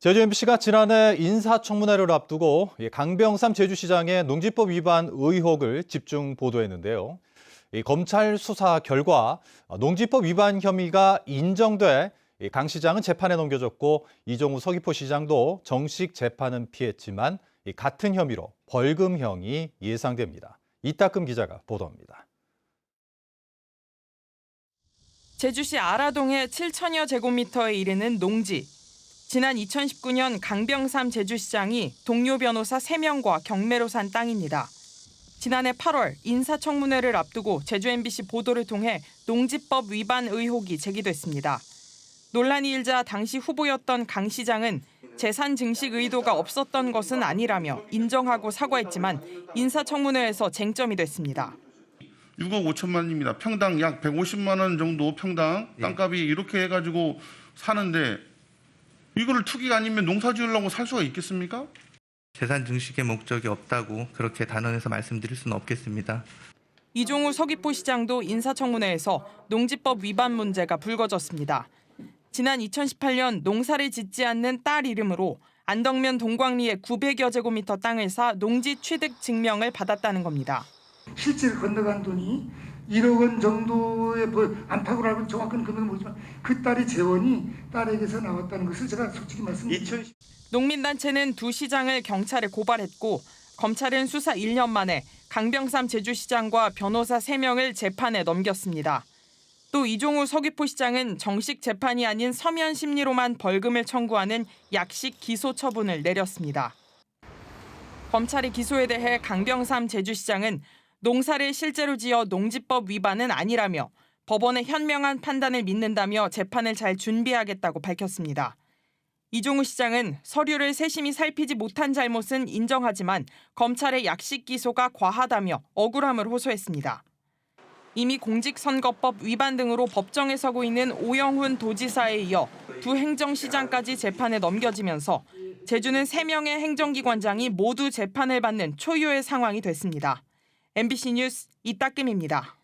제주 MBC가 지난해 인사청문회를 앞두고 강병삼 제주시장의 농지법 위반 의혹을 집중 보도했는데요. 검찰 수사 결과 농지법 위반 혐의가 인정돼 강 시장은 재판에 넘겨졌고 이종우 서귀포시장도 정식 재판은 피했지만 같은 혐의로 벌금형이 예상됩니다. 이따금 기자가 보도합니다. 제주시 아라동의 7천여 제곱미터에 이르는 농지. 지난 2019년 강병삼 제주시장이 동료 변호사 3명과 경매로 산 땅입니다. 지난해 8월 인사청문회를 앞두고 제주 MBC 보도를 통해 농지법 위반 의혹이 제기됐습니다. 논란이 일자 당시 후보였던 강 시장은 재산 증식 의도가 없었던 것은 아니라며 인정하고 사과했지만 인사청문회에서 쟁점이 됐습니다. 6억 5천만입니다. 평당 약 150만 원 정도 평당 땅값이 이렇게 해가지고 사는데 이거를 투기가 아니면 농사 지으려고 살 수가 있겠습니까? 재산 증식의 목적이 없다고 그렇게 단언해서 말씀드릴 수는 없겠습니다. 이종우 서귀포시장도 인사청문회에서 농지법 위반 문제가 불거졌습니다. 지난 2018년 농사를 짓지 않는 딸 이름으로 안덕면 동광리에 900여 제곱미터 땅을 사 농지 취득 증명을 받았다는 겁니다. 실제로 건너간 돈이 1억 원 정도의 안팎으로 알고 정확한 금액은 모르지만 그 딸의 재원이 딸에게서 나왔다는 것을 제가 솔직히 말씀드립니다. 농민단체는 두 시장을 경찰에 고발했고 검찰은 수사 1년 만에 강병삼 제주시장과 변호사 3명을 재판에 넘겼습니다. 또 이종우 서귀포시장은 정식 재판이 아닌 서면 심리로만 벌금을 청구하는 약식 기소 처분을 내렸습니다. 검찰의 기소에 대해 강병삼 제주시장은 농사를 실제로 지어 농지법 위반은 아니라며 법원의 현명한 판단을 믿는다며 재판을 잘 준비하겠다고 밝혔습니다. 이종우 시장은 서류를 세심히 살피지 못한 잘못은 인정하지만 검찰의 약식 기소가 과하다며 억울함을 호소했습니다. 이미 공직선거법 위반 등으로 법정에 서고 있는 오영훈 도지사에 이어 두 행정시장까지 재판에 넘겨지면서 제주는 3명의 행정기관장이 모두 재판을 받는 초유의 상황이 됐습니다. MBC 뉴스 이따금입니다.